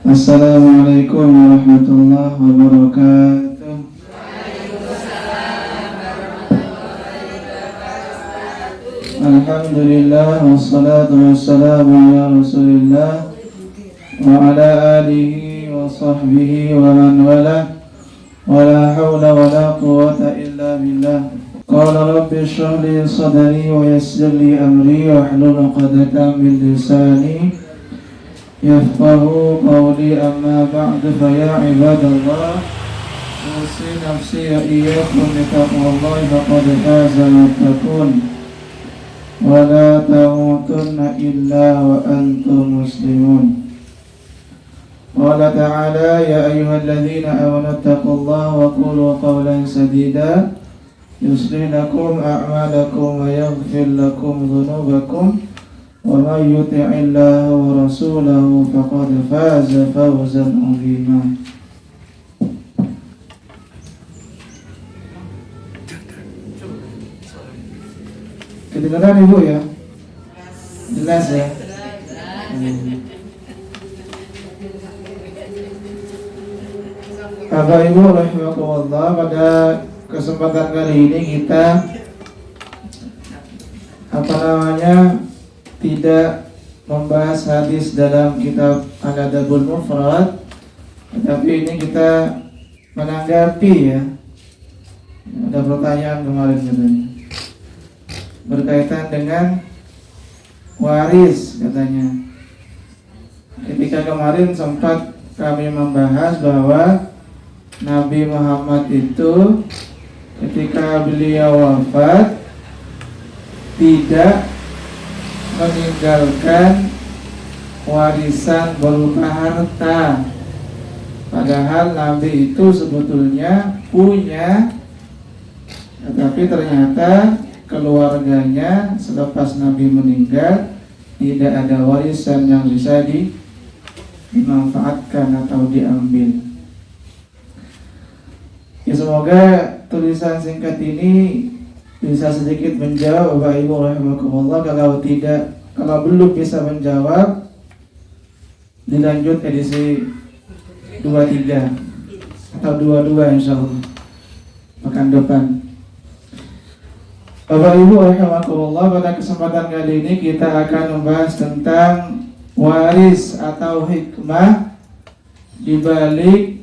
Assalamualaikum warahmatullahi wabarakatuh. Alhamdulillah wassalatu wassalamu ala Rasulillah wa ala alihi wa sahbihi wa man wala wa la hawla wa la quwwata illa billah. Qala rabbi shrah li sadri wa yassir li amri wa hlul 'uqdatam min lisani yafqahu qawli, amma ba'du, fa ya ibadallah usi nafsi wa iyyakum bi taqwallahi faqad faza al-muttaqun wa la tamutunna illa wa antum muslimun. Qala ta'ala ya ayyuhalladzina amanu taqullaha wa qulu qawlan sadida yuslih lakum a'malakum wa yaghfir lakum dhunubakum wa man yuti'illaha wa rasulahu faqad faza fawzan 'azima. Kedengaran Ibu ya? Jelas ya? Bapak Ibu rahimakumullah, pada kesempatan kali ini kita tidak membahas hadis dalam kitab Al-Adabul Mufrad, tetapi ini kita menanggapi ya. Ada pertanyaan kemarin katanya berkaitan dengan waris katanya. Ketika kemarin sempat kami membahas bahwa Nabi Muhammad itu ketika beliau wafat tidak meninggalkan warisan berupa harta, padahal Nabi itu sebetulnya punya, tetapi ternyata keluarganya selepas Nabi meninggal tidak ada warisan yang bisa dimanfaatkan atau diambil. Ya, semoga tulisan singkat ini bisa sedikit menjawab Bapak Ibu rahimakumullah. Kalau belum bisa menjawab, dilanjut edisi 23 atau 22 insyaallah pekan depan. Bapak Ibu rahimakumullah, pada kesempatan kali ini kita akan membahas tentang waris atau hikmah di balik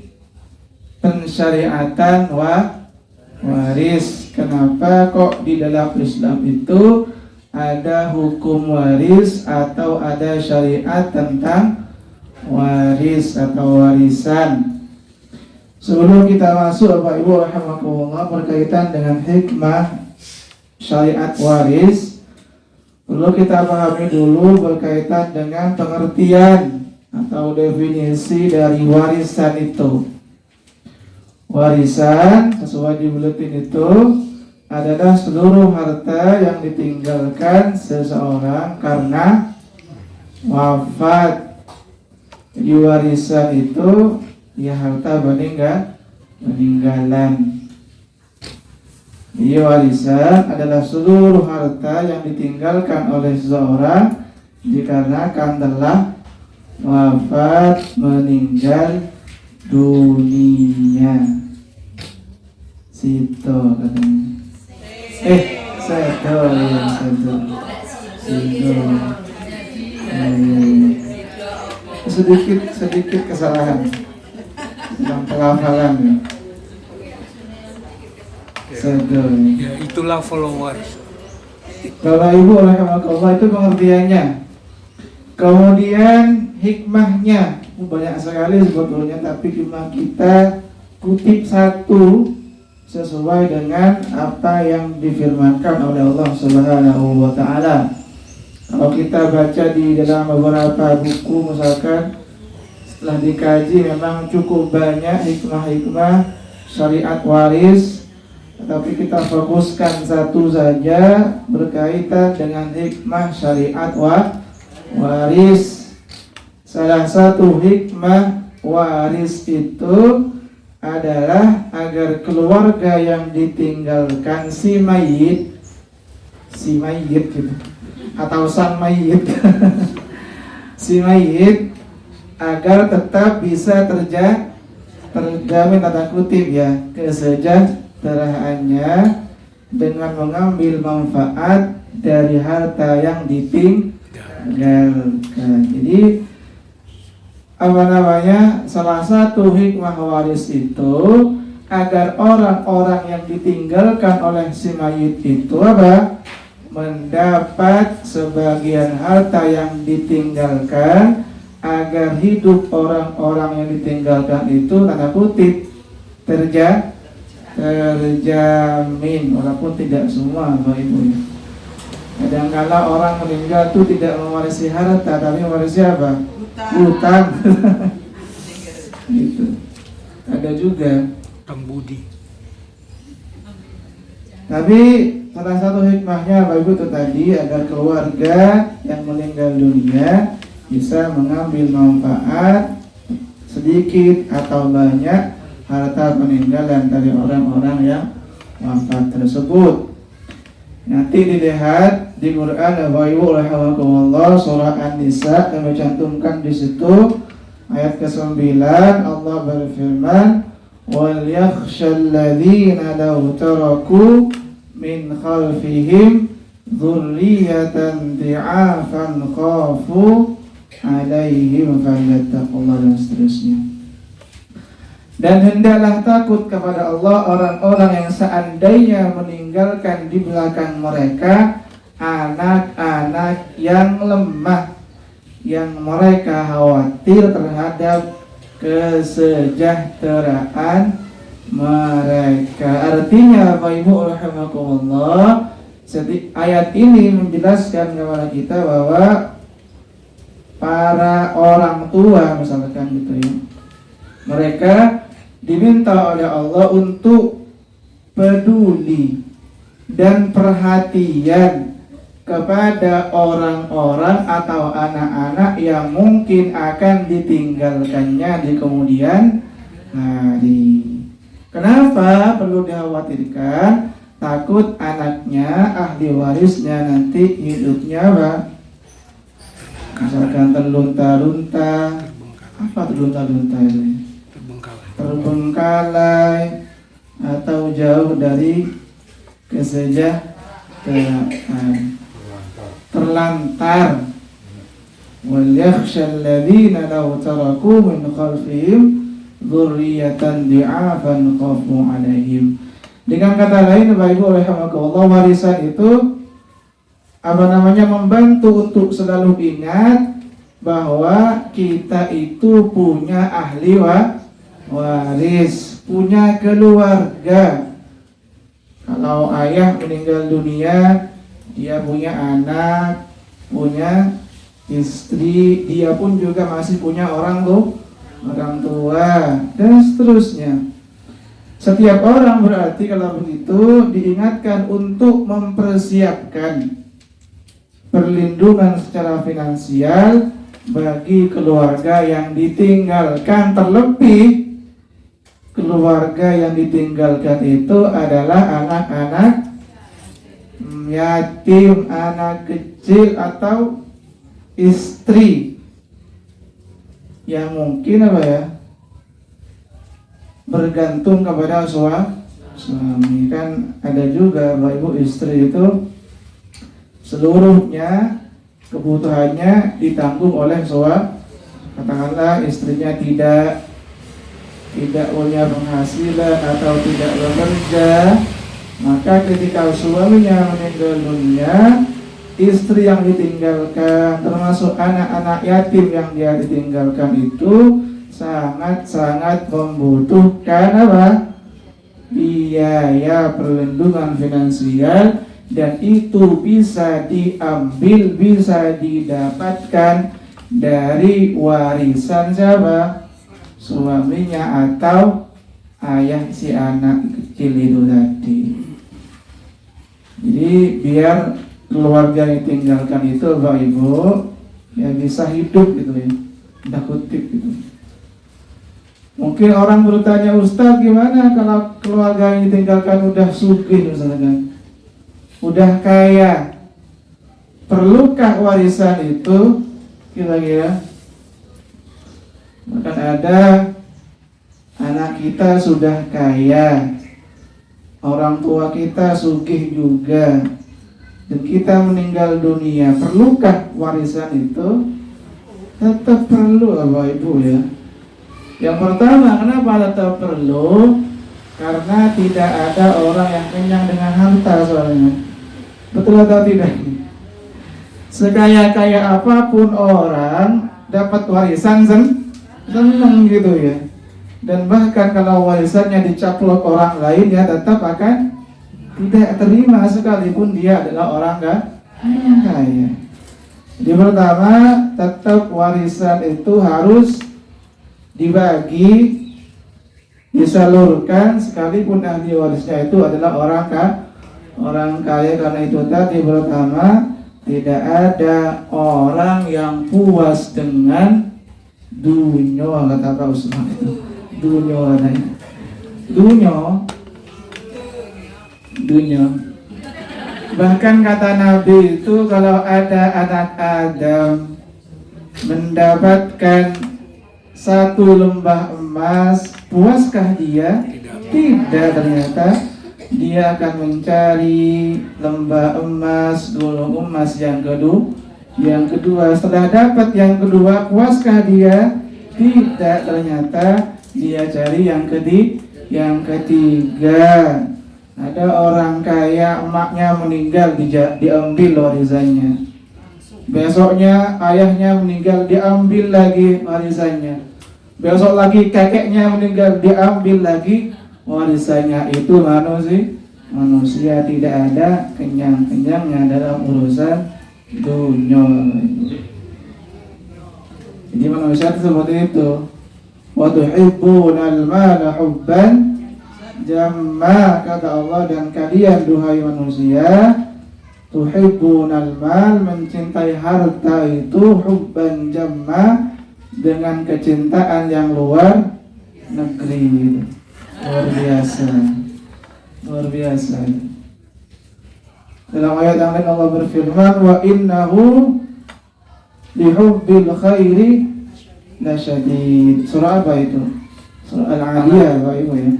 pensyariatan waris. Kenapa kok di dalam Islam itu ada hukum waris atau ada syariat tentang waris atau warisan? Sebelum kita masuk Bapak Ibu rahimakumullah berkaitan dengan hikmah syariat waris, perlu kita pahami dulu berkaitan dengan pengertian atau definisi dari warisan itu. Warisan sesuai di buletin itu adalah seluruh harta yang ditinggalkan seseorang karena wafat. Jadi warisan itu ya harta peninggalan. Jadi warisan adalah seluruh harta yang ditinggalkan oleh seseorang dikarenakan telah wafat, meninggal dunia. Sito katanya. Seto. Sedikit kesalahan dalam pelafalan ya. Seto. Ya, itulah followers. Bapak Ibu rahimakumullah, itu pengertiannya. Kemudian hikmahnya banyak sekali sebetulnya, tapi cuma kita kutip satu sesuai dengan apa yang difirmankan oleh Allah Subhanahu wa taala. Kalau kita baca di dalam beberapa buku misalkan, setelah dikaji memang cukup banyak hikmah-hikmah syariat waris, tetapi kita fokuskan satu saja berkaitan dengan hikmah syariat waris. Salah satu hikmah waris itu adalah agar keluarga yang ditinggalkan si mayit gitu, atau sang mayit si mayit agar tetap bisa terjamin tanda kutip ya kesejahteraannya dengan mengambil manfaat dari harta yang ditinggalkan. Jadi salah satu hikmah waris itu agar orang-orang yang ditinggalkan oleh si mayit itu mendapat sebagian harta yang ditinggalkan, agar hidup orang-orang yang ditinggalkan itu tanda kutip terjamin, walaupun tidak semua Bapak Ibu ya. Kadang-kala orang meninggal itu tidak mewarisi harta, tapi mewarisi apa? Utang. Gitu. Ada juga utang budi. Tapi salah satu hikmahnya Bapak Ibu itu tadi agar keluarga yang meninggal dunia bisa mengambil manfaat sedikit atau banyak harta peninggalan dari orang-orang yang wafat tersebut. Nanti dilihat di Quran Bapak Ibu rahimakumullah surah An-Nisa yang mencantumkan di situ ayat ke-9 Allah berfirman wal yakhshal ladzina law taraku min khalfihim dzurriyyatan dhi'afan khafu alaihim falyattaqullah dan seterusnya. Dan hendaklah takut kepada Allah orang-orang yang seandainya meninggalkan di belakang mereka anak-anak yang lemah, yang mereka khawatir terhadap kesejahteraan mereka. Artinya Bapak Ibu rahimakumullah, ayat ini menjelaskan kepada kita bahwa para orang tua misalkan gitu ya, mereka diminta oleh Allah untuk peduli dan perhatian kepada orang-orang atau anak-anak yang mungkin akan ditinggalkannya di kemudian hari. Kenapa perlu dikhawatirkan? Takut anaknya, ahli warisnya nanti hidupnya misalkan terlunta-lunta. Apa terlunta-lunta itu? Terbengkalai atau jauh dari kesejahteraan, terlantar. Wal yakhshal ladzina law taraku min khalfihim dzurriyyatan dhi'afan khafu 'alaihim. Dengan kata lain Bapak Ibu rahimakumullah, warisan itu membantu untuk selalu ingat bahwa kita itu punya ahli waris, punya keluarga. Kalau ayah meninggal dunia, dia punya anak, punya istri, dia pun juga masih punya orang tua, dan seterusnya. Setiap orang berarti kalau begitu diingatkan untuk mempersiapkan perlindungan secara finansial bagi keluarga yang ditinggalkan. Terlebih keluarga yang ditinggalkan itu adalah anak-anak yatim, anak kecil atau istri yang mungkin bergantung kepada suami. Kan ada juga Bapak Ibu istri itu seluruhnya kebutuhannya ditanggung oleh suami. Katakanlah istrinya tidak punya penghasilan atau tidak bekerja, maka ketika suaminya meninggal dunia, istri yang ditinggalkan termasuk anak-anak yatim yang dia ditinggalkan itu sangat-sangat membutuhkan biaya perlindungan finansial, dan itu bisa diambil, bisa didapatkan dari warisan siapa? Suaminya atau ayah si anak kecil itu tadi. Jadi biar keluarga yang ditinggalkan itu Bapak Ibu ya bisa hidup gitu ya, tidak kutip gitu. Mungkin orang bertanya, Ustaz gimana kalau keluarga yang ditinggalkan udah sugih misalkan, udah kaya, perlukah warisan itu? Kira-kira Bahkan ada anak kita sudah kaya, orang tua kita sugih juga, dan kita meninggal dunia, perlukah warisan itu? Tetap perlu Bapak Ibu ya. Yang pertama, kenapa tetap perlu? Karena tidak ada orang yang kenyang dengan harta soalnya. Betul atau tidak? Sekaya-kaya apapun orang dapat warisan senang gitu ya. Dan bahkan kalau warisannya dicaplok orang lain ya tetap akan tidak terima sekalipun dia adalah orang kaya. Jadi pertama, tetap warisan itu harus dibagi, disalurkan sekalipun ahli warisnya itu adalah orang kaya. Karena itu tadi pertama, tidak ada orang yang puas dengan dunia, kata Pak Usman itu. Dunia. Bahkan kata Nabi itu, kalau ada anak Adam mendapatkan satu lembah emas, puaskah dia? Tidak, ternyata dia akan mencari lembah emas, gulung emas yang kedua. Setelah dapat yang kedua, puaskah dia? Tidak, ternyata dia cari yang ketiga. Ada orang kaya, emaknya meninggal, diambil warisannya. Besoknya ayahnya meninggal, diambil lagi warisannya. Besok lagi kakeknya meninggal, diambil lagi warisannya. Itu manusia tidak ada kenyang-kenyangnya dalam urusan dunia. Jadi manusia itu seperti itu. Wa tuhibbunal mala hubban jamma, kata Allah, dan kalian duhai manusia, tuhibbunal mal, mencintai harta itu, hubban jamma, dengan kecintaan yang luar negeri. Luar biasa. Dalam ayat yang lain Allah berfirman, wa innahu lihubbil khairi lasyadid. Surah apa itu? Surah Al-Adiyah, Bapak Ibu ya.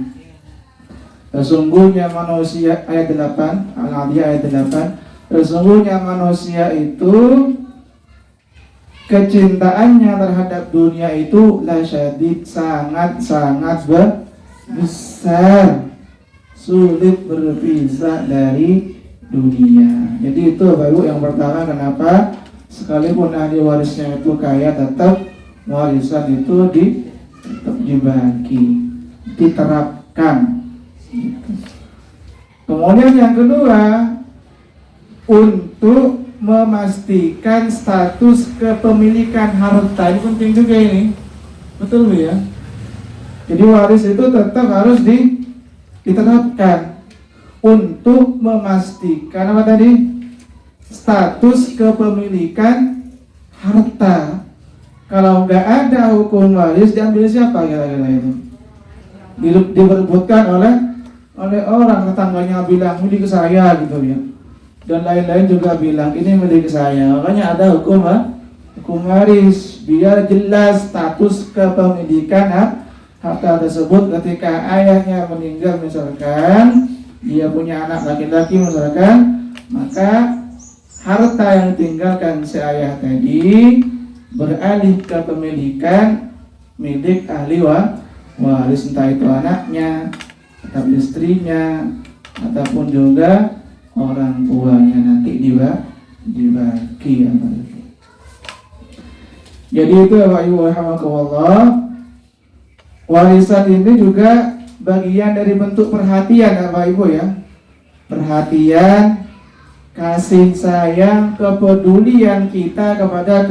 Sesungguhnya manusia, ayat 8, Al-Adiyah ayat 8, sesungguhnya manusia itu kecintaannya terhadap dunia itu lasyadid, sangat besar, sulit berpisah dari dunia. Jadi itu Bapak Ibu yang pertama, kenapa sekalipun ahli warisnya itu kaya, tetap warisan itu tetap dibagi, diterapkan. Kemudian yang kedua, untuk memastikan status kepemilikan harta. Ini penting juga ini. Betul Bu ya? Jadi waris itu tetap harus diterapkan untuk memastikan apa tadi? Status kepemilikan harta. Kalau nggak ada hukum waris, diambil siapa kira-kira itu? Diperebutkan oleh orang, tetangganya bilang milik saya gitu ya, dan lain-lain juga bilang ini milik saya. Makanya ada hukum waris biar jelas status kepemilikan harta tersebut. Ketika ayahnya meninggal misalkan, dia punya anak laki-laki misalkan, maka harta yang ditinggalkan si ayah tadi beralih ke kepemilikan milik ahli waris, entah itu anaknya atau istrinya ataupun juga orang tuanya, nanti dibagi apa itu. Jadi itu Bapak Ibu rahimakumullah, warisan ini juga bagian dari bentuk perhatian Bapak Ibu ya. Perhatian, kasih sayang, kepedulian kita kepada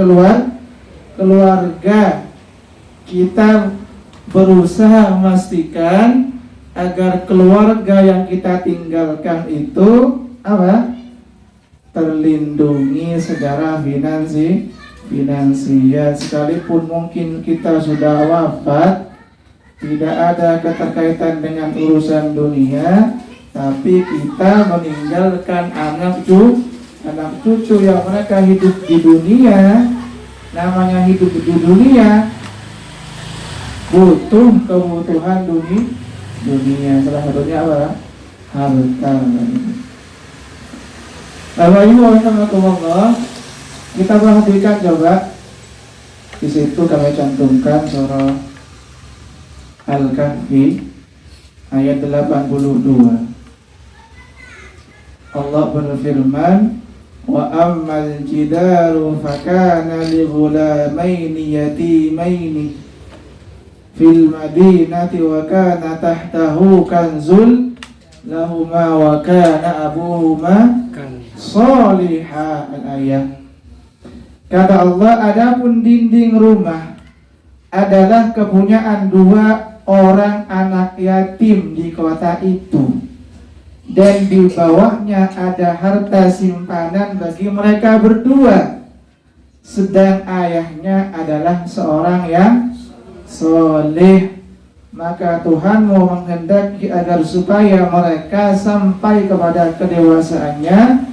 keluarga. Kita berusaha memastikan agar keluarga yang kita tinggalkan itu apa? Terlindungi secara finansial. Sekalipun mungkin kita sudah wafat, tidak ada keterkaitan dengan urusan dunia, tapi kita meninggalkan anak cucu yang mereka hidup di dunia. Namanya hidup di dunia, butuh kebutuhan dunia. Salah satunya apa? Harta. Bapak Ibu rahimakumullah, kita perhatikan coba. Di situ kami cantumkan surah Al-Kahfi ayat 82. Allah berfirman, wa ammal jidaru fakana li ghulamaini yatimaini fil madinati wa kana tahtahu kanzul lahuma wa kana abuhuma salihah. Al-ayat. Kata Allah, adapun dinding rumah adalah kepunyaan dua orang anak yatim di kota itu, dan di bawahnya ada harta simpanan bagi mereka berdua, sedang ayahnya adalah seorang yang soleh. Maka Tuhanmu menghendaki agar supaya mereka sampai kepada kedewasaannya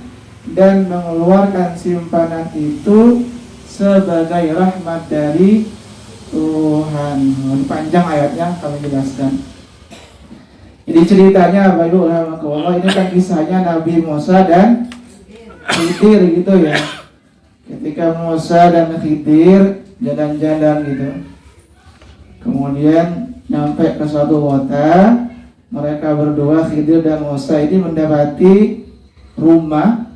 dan mengeluarkan simpanan itu sebagai rahmat dari Tuhan. Panjang ayatnya kami jelaskan. Jadi ceritanya Bapak Ibu rahimahullah, ini kan kisahnya Nabi Musa dan Khidir gitu ya. Ketika Musa dan Khidir jalan-jalan gitu, kemudian nyampe ke suatu kota, mereka berdua Khidir dan Musa ini mendapati rumah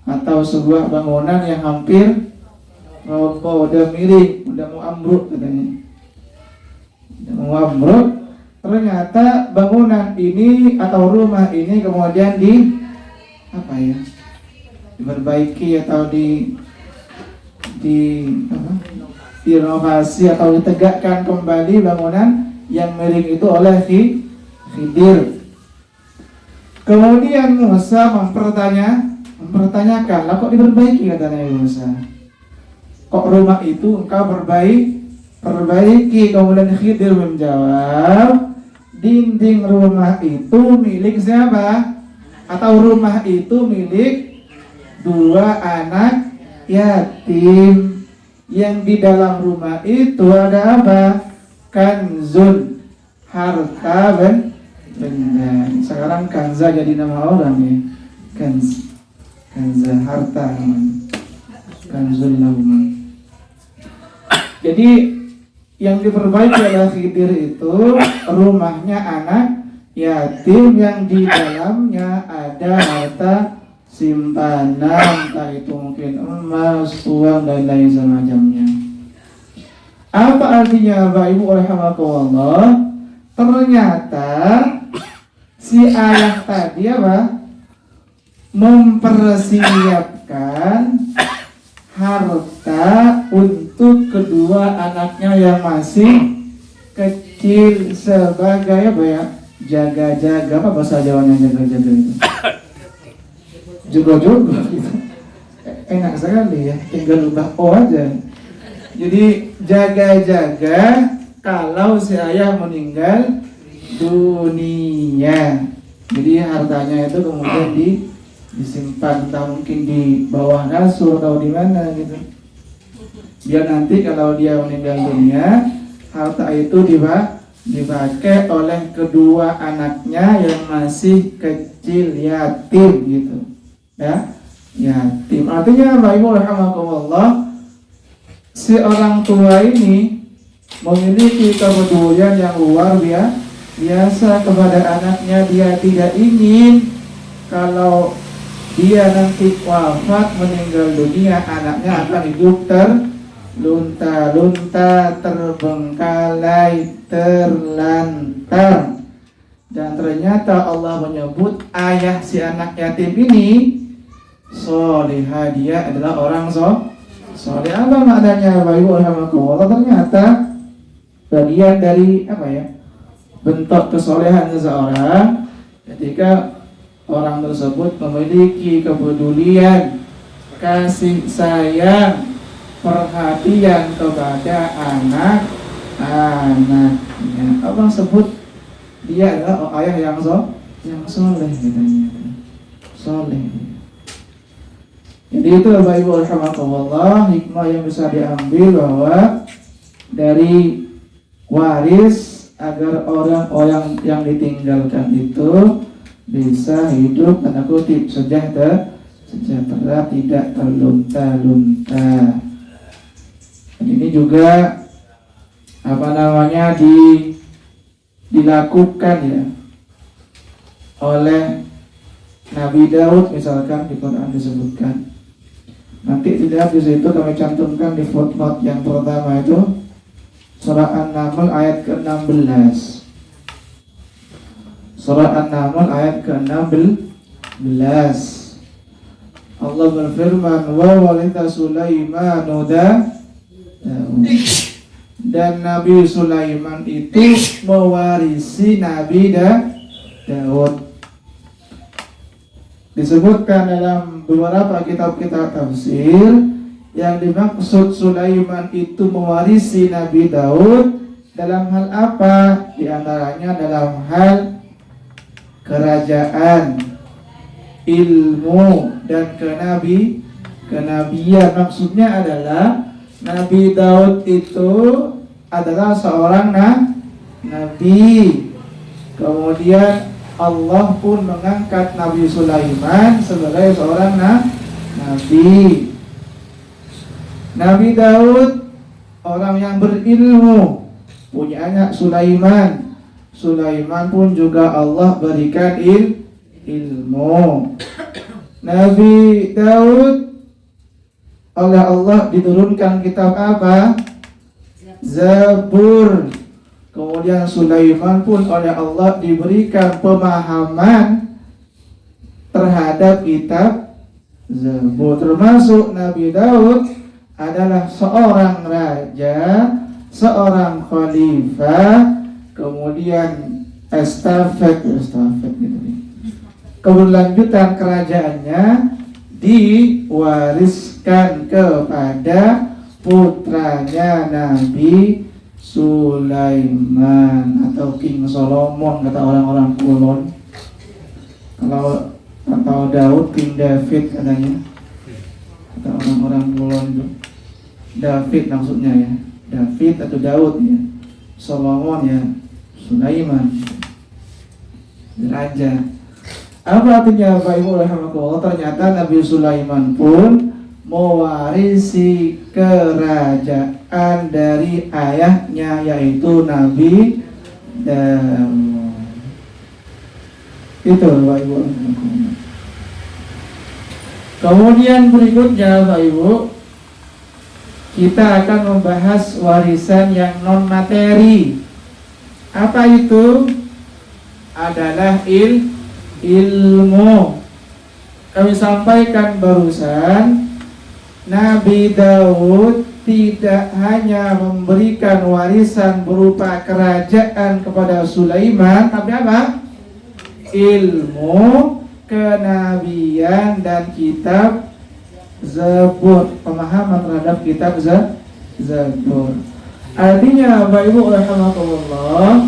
atau sebuah bangunan yang hampir roboh, udah miring, udah mau ambruk katanya. Udah mau ambruk. Ternyata bangunan ini atau rumah ini kemudian diperbaiki atau direnovasi atau ditegakkan kembali bangunan yang miring itu oleh Khidir. Kemudian Musa mempertanyakan, lah kok diperbaiki, kata Nabi Musa. Kok rumah itu engkau perbaiki? Kemudian Khidir menjawab, dinding rumah itu milik siapa? Atau rumah itu milik dua anak yatim. Yang di dalam rumah itu ada apa? Kanzun, harta benda. Sekarang kanza jadi nama orang ya. Kanza, harta. Kanzul lahum. Jadi yang diperbaiki oleh Khidir itu rumahnya anak yatim yang di dalamnya ada harta simpanan, entah itu mungkin emas, uang dan lain semacamnya. Apa artinya Bapak Ibu rahimakumullah? Ternyata si ayah tadi mempersiapkan harta untuk kedua anaknya yang masih kecil sebagai jaga-jaga. Apa bahasa Jawanya jaga-jaga itu? Jogo-jogo gitu. Enak sekali ya, tinggal ubah o aja. Jadi jaga-jaga kalau si ayah meninggal dunia. Jadi hartanya itu kemudian disimpan, entah mungkin di bawah kasur atau di mana gitu. Biar nanti kalau dia meninggal dunia, harta itu dipakai oleh kedua anaknya yang masih kecil, yatim gitu. Ya, yatim. Artinya Bapak Ibu rahimakumullah, si orang tua ini memiliki kepedulian yang luar biasa kepada anaknya. Dia tidak ingin kalau dia nanti wafat meninggal dunia, anaknya akan hidup terlunta-lunta, terbengkalai, terlantar. Dan ternyata Allah menyebut ayah si anak yatim ini solihah, dia adalah orang soleh. Apa maknanya Bapak Ibu rahimakumullah? Ternyata bagian dari bentuk kesolehan seseorang ketika orang tersebut memiliki kepedulian, kasih sayang, perhatian kepada anak-anaknya. Allah sebut dia adalah ayah yang soleh katanya. Soleh. Jadi itu Bapak Ibu rahimakumullah, hikmah yang bisa diambil bahwa dari waris agar orang-orang yang ditinggalkan itu bisa hidup tanda kutip sejahtera, tidak terlunta-lunta. Dan ini juga dilakukan ya oleh Nabi Daud misalkan di Quran disebutkan. Nanti tidak di situ kami cantumkan di footnote yang pertama itu surah An-Naml ayat ke-16. Surah An-Naml ayat ke-16. Allah berfirman, wa walita Sulaimanu dan Nabi Sulaiman itu mewarisi Nabi Daud. Disebutkan dalam beberapa kitab-kitab tafsir yang dimaksud Sulaiman itu mewarisi Nabi Daud dalam hal apa? Di antaranya dalam hal kerajaan, ilmu, dan kenabian. Maksudnya adalah Nabi Daud itu adalah seorang nabi. Kemudian Allah pun mengangkat Nabi Sulaiman sebagai seorang nabi. Nabi Daud orang yang berilmu, punya anak Sulaiman. Sulaiman pun juga Allah berikan ilmu. Nabi Daud oleh Allah diturunkan kitab apa? Zabur. Kemudian Sulaiman pun oleh Allah diberikan pemahaman terhadap kitab Zabur. Termasuk Nabi Daud adalah seorang raja, seorang khalifah, kemudian estafet gitu. Keberlanjutan kerajaannya diwariskan kepada putranya Nabi Sulaiman atau King Solomon kata orang-orang kulon. Kalau Daud King David katanya, kata orang-orang kulon itu. David maksudnya ya, David atau Daud ya, Solomon ya, Sulaiman raja. Apa artinya Bapak Ibu rahimakumullah? Ternyata Nabi Sulaiman pun mewarisi kerajaan dari ayahnya yaitu Nabi Daud. Itu Bapak Ibu rahimakumullah. Kemudian berikutnya Bapak Ibu, kita akan membahas warisan yang non materi. Apa itu? Adalah ilmu. Kami sampaikan barusan, Nabi Daud tidak hanya memberikan warisan berupa kerajaan kepada Sulaiman, tapi apa? Ilmu, kenabian, dan kitab Zabur, pemahaman terhadap kitab Zabur. Artinya Bapak Ibu rahimakumullah,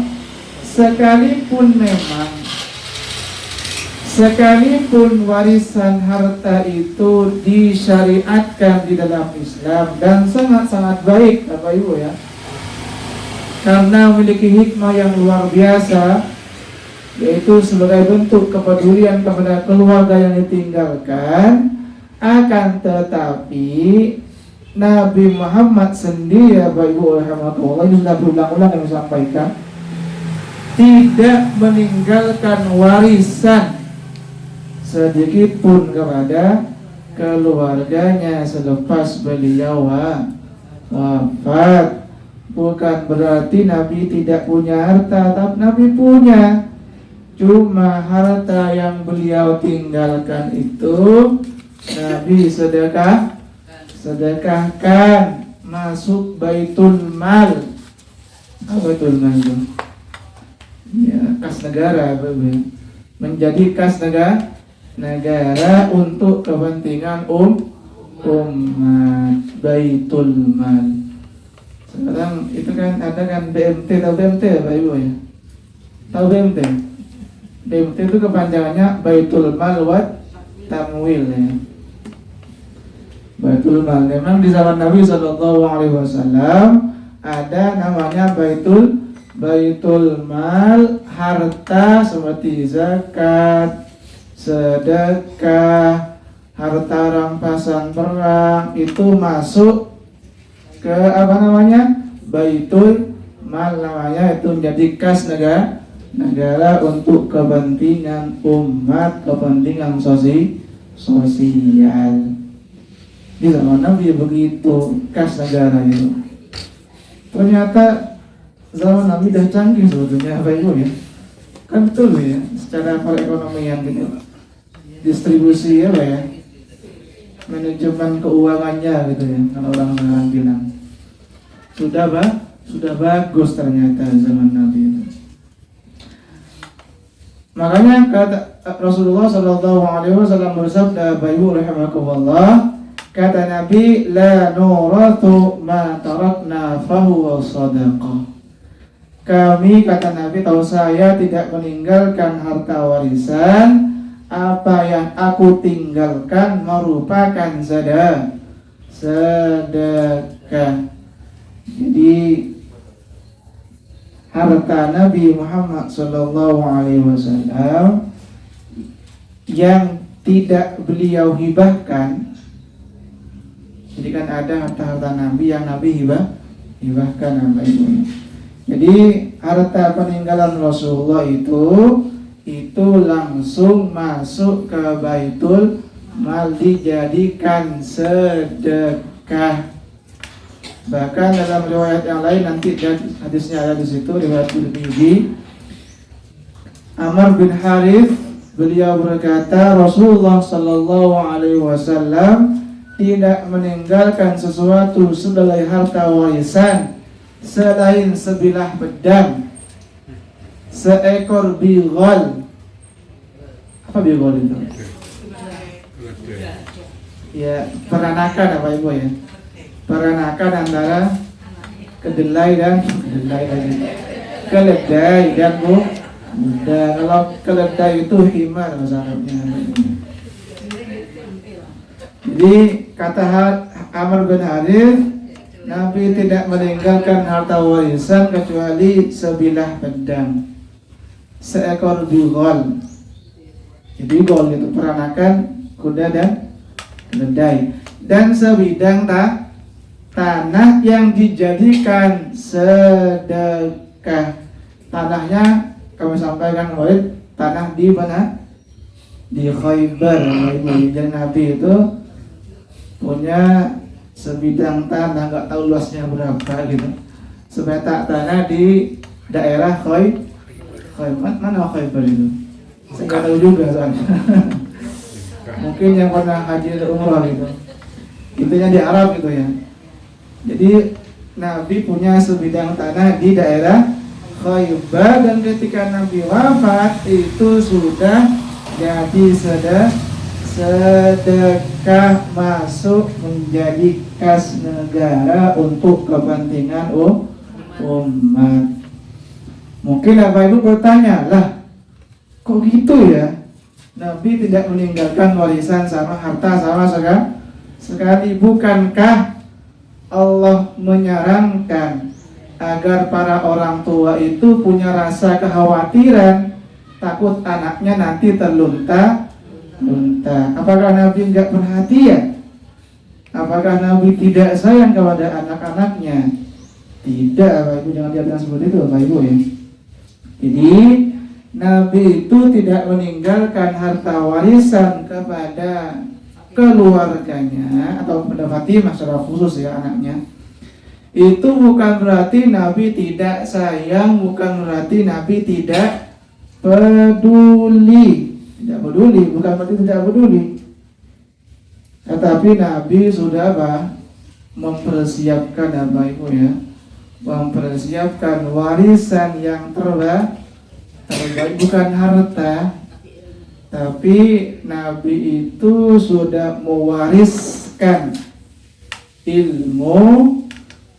sekalipun warisan harta itu disyariatkan di dalam Islam dan sangat-sangat baik Bapak Ibu ya, karena memiliki hikmah yang luar biasa, yaitu sebagai bentuk kepedulian kepada keluarga yang ditinggalkan. Akan tetapi Nabi Muhammad sendiri ya Bapak Ibu rahimahullah, ini sudah berulang-ulang kami sampaikan, tidak meninggalkan warisan sedikit pun kepada keluarganya selepas beliau wafat. Bukan berarti Nabi tidak punya harta, tapi Nabi punya. Cuma harta yang beliau tinggalkan itu Nabi sedekahkan masuk baitul mal. Apa baitul mal itu? Ya, kas negara, menjadi kas negara untuk kepentingan umat, baitul mal. Sekarang itu kan ada kan BMT, tahu BMT Pak Ibu ya? Tahu BMT? BMT itu kepanjangannya Baitul Mal wa Tamwil ya. Baitul Mal. Memang di zaman Nabi SAW ada namanya baitul mal, harta seperti zakat, sedekah, harta rampasan perang itu masuk ke baitul mal namanya, itu menjadi kas negara untuk kepentingan umat, kepentingan sosial. Di zaman Nabi begitu, kas negara itu. Ternyata zaman Nabi dah canggih sebetulnya, apa itu ya? Kan betul ya, secara perekonomian gitu. Distribusi manajemen keuangannya gitu ya, kalau orang bilang. Sudah bagus ternyata zaman Nabi itu. Makanya kata Rasulullah sallallahu alaihi wasallam bersabda, Bayu rahimakumullah, kata Nabi, la nurathu ma tarakna fahuwa sadaqah. Kami, kata Nabi, tahu saya tidak meninggalkan harta warisan, apa yang aku tinggalkan merupakan sedekah. Jadi harta Nabi Muhammad sallallahu alaihi wasallam yang tidak beliau hibahkan. Jadi kan ada harta-harta Nabi yang Nabi hibahkan apa itu. Jadi harta peninggalan Rasulullah itu langsung masuk ke baitul mal, dijadikan sedekah. Bahkan dalam riwayat yang lain, nanti hadisnya ada di situ, riwayat Tirmidzi, Amr bin Harith beliau berkata, Rasulullah sallallahu alaihi wasallam tidak meninggalkan sesuatu sebagai harta warisan selain sebilah pedang, seekor bighal. Apa bighal itu? Ya, peranakan apa ibu ya? Peranakan antara keledai dan muda. Kalau keledai itu himar bahasa Arabnya. Jadi kata Amr bin Harith, Nabi tidak meninggalkan harta warisan kecuali sebilah pedang, seekor bighal. Jadi bighal itu peranakan kuda dan keledai, dan sebidang tanah yang dijadikan sedekah. Tanahnya kami sampaikan kemarin, tanah di mana? Di Khaybar. Jadi Nabi itu punya sebidang tanah, nggak tahu luasnya berapa gitu, sepetak tanah di daerah Khaybar. Mana Khaybar itu? Saya nggak tahu juga soalnya. Mungkin yang pernah haji atau umrah gitu, intinya di Arab gitu ya. Jadi Nabi punya sebidang tanah di daerah Khaybar, dan ketika Nabi wafat itu sudah jadi sedekah, masuk menjadi kas negara untuk kepentingan umat. Mungkin Bapak Ibu bertanya, lah kok gitu ya? Nabi tidak meninggalkan warisan sama harta sama sekali. Bukankah Allah menyarankan agar para orang tua itu punya rasa kekhawatiran, takut anaknya nanti terlunta? Apakah Nabi enggak perhatian? Apakah Nabi tidak sayang kepada anak-anaknya? Tidak, Bapak Ibu, jangan diartikan seperti itu, Bapak Ibu ya. Jadi Nabi itu tidak meninggalkan harta warisan kepada keluarganya atau kepada Fatimah secara khusus ya, anaknya. Itu bukan berarti Nabi tidak sayang, bukan berarti Nabi tidak peduli. Tidak peduli, bukan berarti tidak peduli. Tetapi Nabi sudah mempersiapkan Bapak Ibu ya, mempersiapkan warisan yang terbaik, bukan harta. Tapi Nabi itu sudah mewariskan ilmu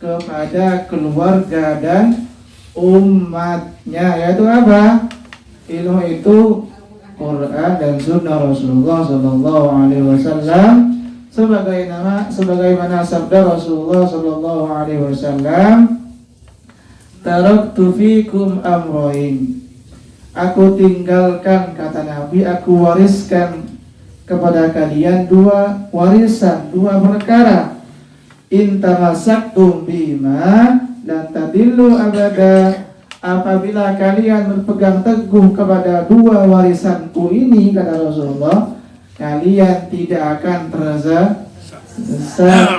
kepada keluarga dan umatnya, yaitu apa? Ilmu itu Quran dan Sunnah Rasulullah Sallallahu Alaihi Wasallam, sebagaimana sabda Rasulullah Sallallahu Alaihi Wasallam, taraktu fikum amrayn. Aku tinggalkan, kata Nabi, aku wariskan kepada kalian dua warisan, dua perkara. In tamassaktum bima lan tadillu abada. Apabila kalian berpegang teguh kepada dua warisanku ini, kata Rasulullah, kalian tidak akan tersesat.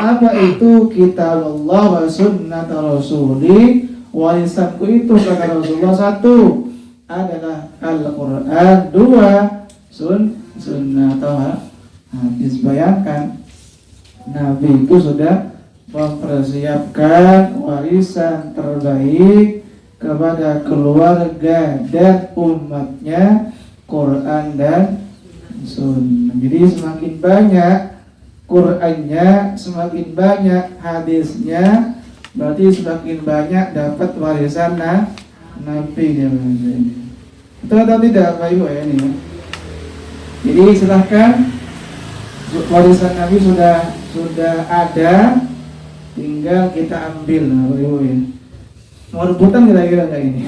Apa itu? Kitab Allah wa sunnat Rasuli. Warisanku itu, kata Rasulullah, satu adalah Al-Quran, dua sunnah atau hadis. Bayangkan, Nabi itu sudah mempersiapkan warisan terbaik kepada keluarga dan umatnya, Quran dan Sunnah. Jadi semakin banyak Qurannya, semakin banyak hadisnya, berarti semakin banyak dapat warisan Nabi. Itu atau tidak, Pak Ibu ya ini? Jadi silahkan, warisan Nabi sudah ada, tinggal kita ambil, Pak Ibu ya. Mau rebutan kira-kira kayak ini?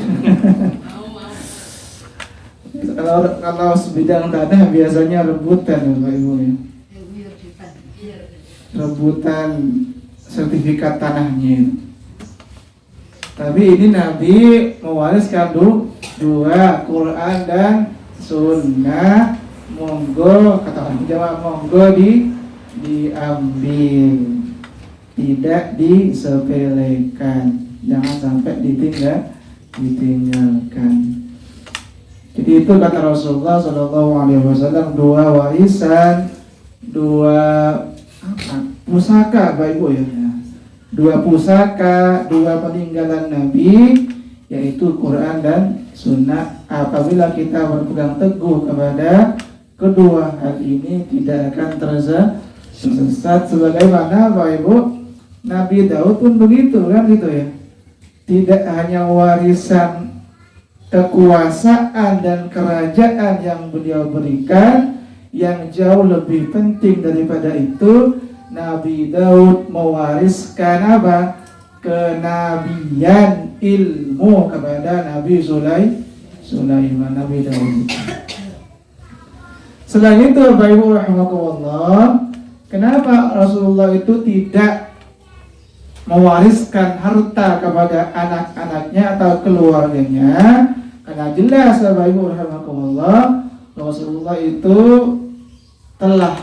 Kalau sebidang tanah biasanya rebutan, Bapak Ibu ya. Rebutan sertifikat tanahnya. Tapi ini Nabi mewariskan dua, Quran dan Sunnah. Monggo, kata orang Jawa, monggo diambil, tidak disepelekan. Jangan sampai ditinggalkan. Jadi itu kata Rasulullah SAW, dua warisan, dua pusaka, Bapak Ibu ya. Dua pusaka, dua peninggalan Nabi, yaitu Quran dan Sunnah. Apabila kita berpegang teguh kepada kedua hal ini, tidak akan tersesat. Sebagaimana, Bapak Ibu, Nabi Daud pun begitu kan, gitu ya. Tidak hanya warisan kekuasaan dan kerajaan yang beliau berikan, yang jauh lebih penting daripada itu, Nabi Daud mewariskan apa? Kenabian, ilmu kepada Nabi Sulaiman, Nabi Daud. Selain itu, Bapak Ibu rahimakumullah, kenapa Rasulullah itu tidak mewariskan harta kepada anak-anaknya atau keluarganya? Karena jelas, Bapak Ibu rahimakumullah, Rasulullah itu telah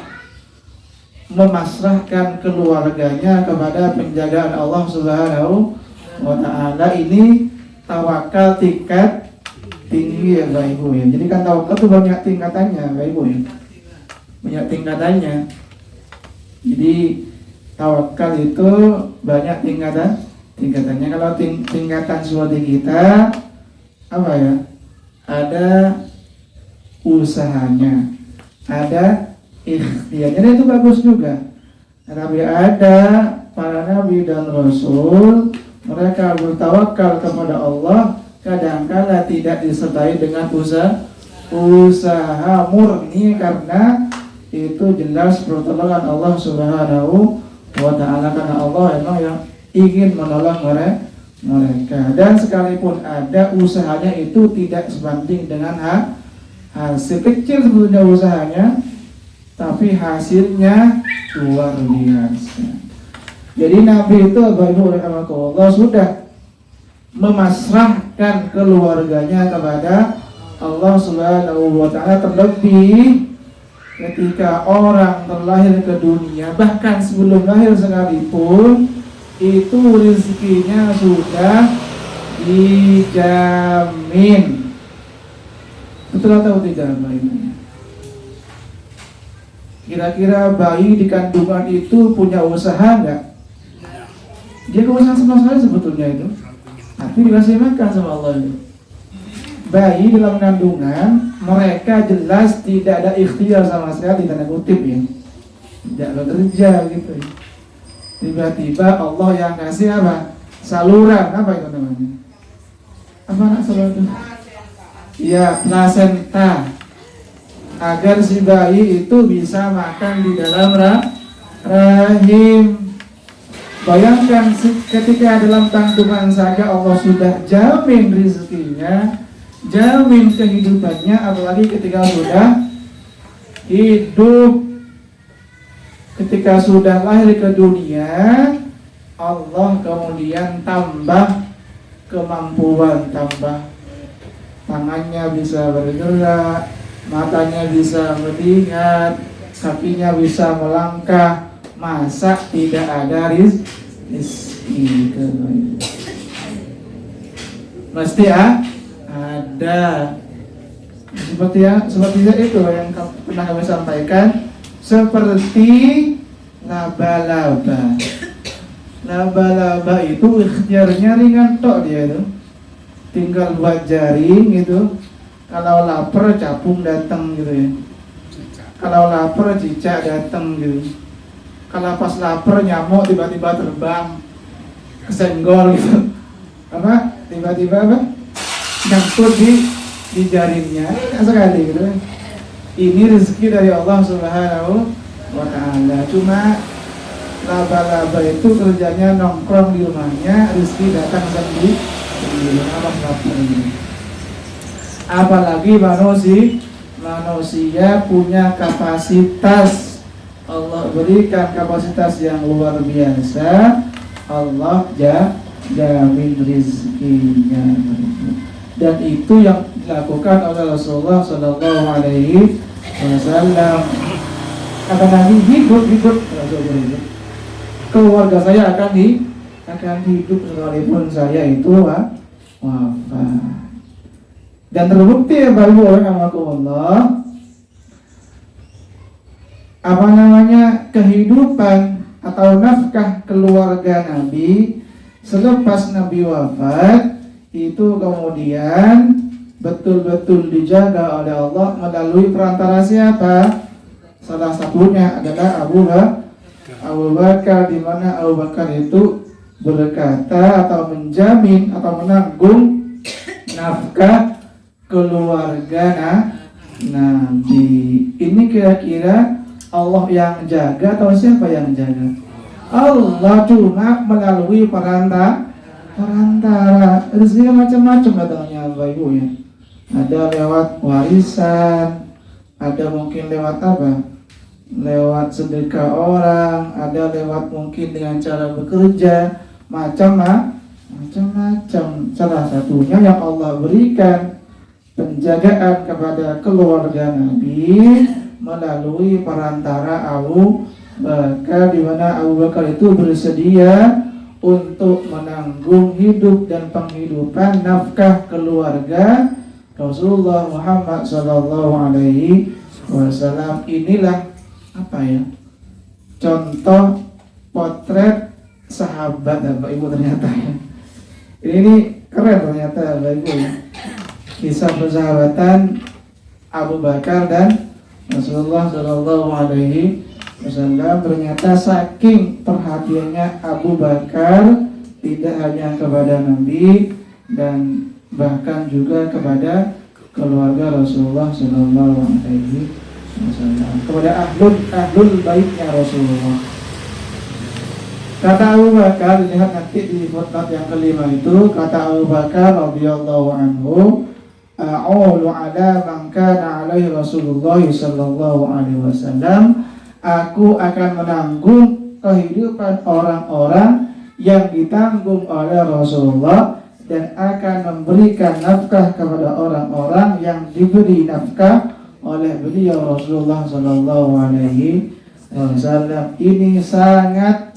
memasrahkan keluarganya kepada penjagaan Allah Subhanahu wa ta'ala. Ini tawakal tingkat tinggi ya, Bapak Ibu ya. Jadi kan tawakal itu banyak tingkatannya, Bapak Ibu ya. Banyak tingkatannya. Jadi tawakal itu banyak tingkatannya. Kalau tingkatan seperti kita, apa ya? Ada usahanya, ada ikhtiarnya, itu bagus juga. Tapi ada para nabi dan rasul, mereka bertawakal kepada Allah, kadang-kala tidak disertai dengan usaha murni, karena itu jelas pertolongan Allah Subhanahu wa ta'ala, karena Allah emang yang ingin menolong mereka. Dan sekalipun ada usahanya, itu tidak sebanding dengan hasil. Kecil sebetulnya usahanya, tapi hasilnya luar biasa. Jadi Nabi itu, Bapak Ibu rahimakumullah, sudah memasrahkan keluarganya kepada Allah Subhanahu wa ta'ala. Terlebih ketika orang terlahir ke dunia, bahkan sebelum lahir sekalipun, itu rezekinya sudah dijamin. Betul atau tidak, Bapak Ibu? Kira-kira bayi di kandungan itu punya usaha enggak? Dia gak usaha sama sekali sebetulnya itu, tapi dikasih makan sama Allah itu. Bayi dalam kandungan, mereka jelas tidak ada ikhtiar sama sekali, tanda kutip ya, tidak bekerja gitu ya. Tiba-tiba Allah yang kasih apa? Saluran, apa itu namanya? Apa nak saluran itu? Ya, plasenta, agar si bayi itu bisa makan di dalam rahim. Bayangkan ketika dalam tanggungan saja Allah sudah jamin rezekinya, jamin kehidupannya, apalagi ketika sudah hidup, ketika sudah lahir ke dunia, Allah kemudian tambah kemampuan, tambah tangannya bisa bergerak, matanya bisa melihat, kakinya bisa melangkah. Masa tidak ada rizki? Mesti ada. Seperti itu yang pernah kami sampaikan, seperti laba-laba. Laba-laba itu ikhtiarnya ringan tok, dia itu tinggal buat jaring gitu. Kalau lapar capung datang gitu ya. Kalau lapar cicak datang gitu. Kalau pas lapar nyamuk tiba-tiba terbang, kesenggol gitu. Tiba-tiba nyangkut di jaringnya. Sekali gitu. Ini rezeki dari Allah Subhanahu wa Ta'ala. Cuma laba-laba itu kerjanya nongkrong di rumahnya, rezeki datang sendiri. Apalagi manusia punya kapasitas. Allah berikan kapasitas yang luar biasa. Allah jamin rezekinya. Dan itu yang dilakukan oleh Rasulullah Sallallahu Alaihi Wasallam. Kata Nabi, hidup keluarga saya akan hidup sekalipun saya itu wafat. Dan terbukti ya Bapak Allah, kehidupan atau nafkah keluarga Nabi selepas Nabi wafat itu kemudian betul-betul dijaga oleh Allah melalui perantara siapa? Salah satunya adalah Abu Bakar, di mana Abu Bakar itu berkata atau menjamin atau menanggung nafkah keluarga Nabi. Ini kira-kira Allah yang jaga atau siapa yang jaga? Allah, cuma melalui perantara. Rezeki macam-macam datangnya Bapak Ibu ya. Ada lewat warisan, ada mungkin lewat lewat sedekah orang, ada lewat mungkin dengan cara bekerja, macam-macam. Salah satunya yang Allah berikan penjagaan kepada keluarga Nabi melalui perantara Abu Bakar, di mana Abu Bakar itu bersedia untuk menanggung hidup dan penghidupan nafkah keluarga Rasulullah Muhammad Sallallahu Alaihi Wasallam. Inilah contoh potret sahabat Bapak Ibu ternyata ya. Ini keren ternyata Bapak Ibu ya. Kisah persahabatan Abu Bakar dan Rasulullah Sallallahu Alaihi Wasallam. Ternyata saking perhatiannya Abu Bakar tidak hanya kepada Nabi dan bahkan juga kepada keluarga Rasulullah Sallallahu Alaihi Wasallam, kepada ahlul baitnya Rasulullah. Kata Abu Bakar, lihat nanti di footnote yang kelima itu, kata Abu Bakar radhiyallahu anhu, a'ulu ala man kana alaihi Rasulullah sallallahu alaihi wasallam, aku akan menanggung kehidupan orang-orang yang ditanggung oleh Rasulullah dan akan memberikan nafkah kepada orang-orang yang diberi nafkah oleh beliau Rasulullah sallallahu alaihi wasallam. Ini sangat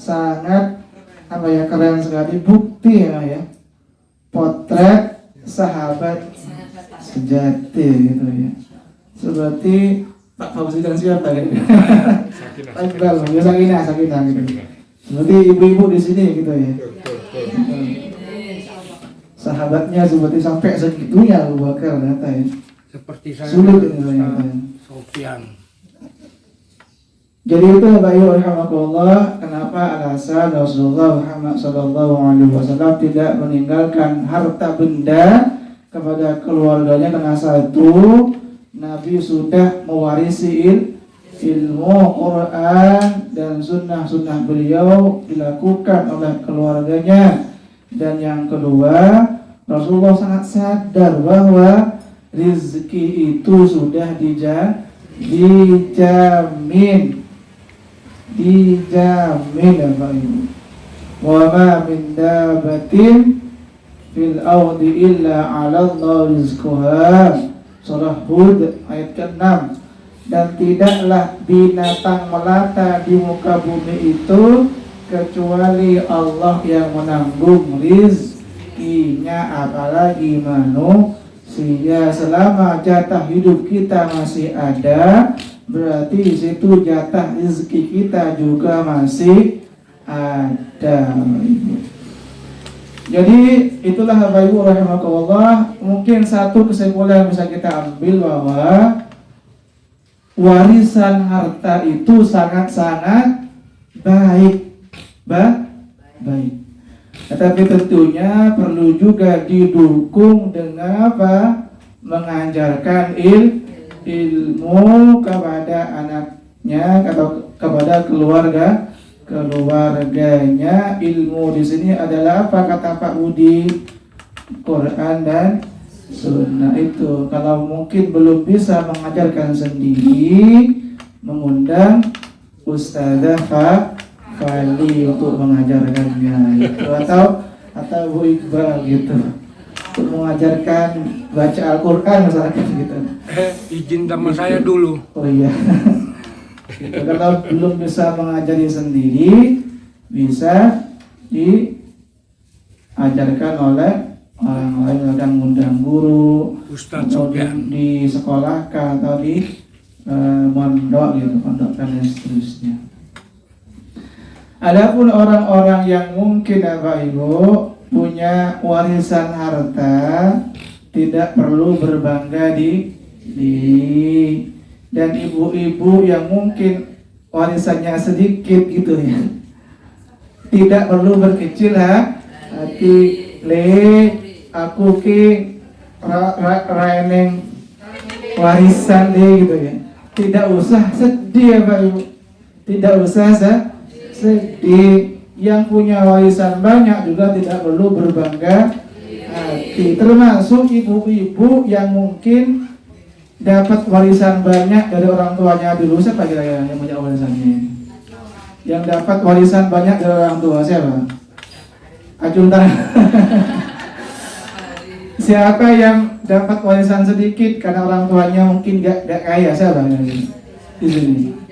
keren sekali, bukti ya, potret sahabat sejati gitu ya. Seperti Pak Fauzi dan siapa gitu. Pak Iqbal, ya Sakinah gitu. Seperti ibu-ibu di sini gitu ya. Sahabatnya seperti sampai segitunya Abu Bakar ternyata ya. Seperti saya Sulit ini ternyata. Sofyan. Jadi itu Bapak Ibu rahimakumullah, kenapa alasan Rasulullah Muhammad sallallahu alaihi wasallam tidak meninggalkan harta benda kepada keluarganya, karena satu, Nabi sudah mewarisi ilmu Quran dan sunnah-sunnah beliau dilakukan oleh keluarganya. Dan yang kedua, Rasulullah sangat sadar bahwa rizki itu sudah dijamin ya Bapak Ibu. Wa ma min dabatin fil ardi illa 'ala Allah rizquha. Surah Hud ayat ke-6. Dan tidaklah binatang melata di muka bumi itu kecuali Allah yang menanggung rizkinya, apalagi manusia. Selama jatah hidup kita masih ada, berarti di situ jatah rezeki kita juga masih ada. Jadi itulah Bapak Ibu rahimakumullah, mungkin satu kesimpulan yang bisa kita ambil bahwa warisan harta itu sangat-sangat baik. Tetapi tentunya perlu juga didukung dengan apa? Mengajarkan ilmu kepada anaknya atau kepada keluarganya. Ilmu di sini adalah apa kata Pak Budi? Quran dan Sunnah itu. Kalau mungkin belum bisa mengajarkan sendiri, mengundang Ustazah Fali untuk mengajarkannya gitu. atau Bu Iqbal gitu untuk mengajarkan baca Al-Quran misalkan gitu. Izin sama saya dulu. Oh iya. Gitu. Kalau belum bisa mengajari sendiri, bisa diajarkan oleh orang lain, dan ngundang guru Ustadz atau Sofyan. di sekolahkan atau di mondok gitu, pondok dan seterusnya. Adapun orang-orang yang mungkin Bapak Ibu punya warisan harta, tidak perlu berbangga dan ibu-ibu yang mungkin warisannya sedikit gitu ya, tidak perlu berkecil hati. Aku ki raeneng warisan gitu ya, tidak usah sedih ya Pak Ibu, tidak usah sedih. Yang punya warisan banyak juga tidak perlu berbangga hati, termasuk ibu-ibu yang mungkin dapat warisan banyak dari orang tuanya dulu. Siapa kira-kira yang punya warisannya? Yang dapat warisan banyak dari orang tua siapa? Acung tangan. Siapa yang dapat warisan sedikit karena orang tuanya mungkin gak kaya? Siapa di sini?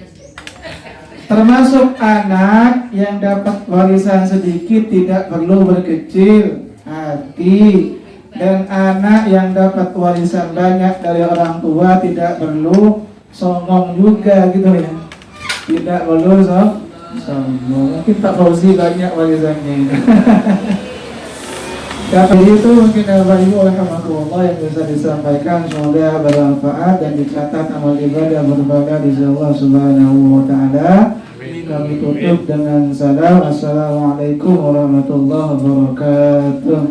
Termasuk anak yang dapat warisan sedikit tidak perlu berkecil hati, dan anak yang dapat warisan banyak dari orang tua tidak perlu songong juga gitu ya, tidak perlu songong. Mungkin Pak Fauzi banyak warisannya. Tapi itu mungkin Bapak Ibu rahimahullah yang bisa disampaikan, semoga bermanfaat dan dicatat amal ibadah berbahagia di sisi Allah Subhanahu wa taala. Kami tutup dengan salam. Assalamualaikum warahmatullahi wabarakatuh.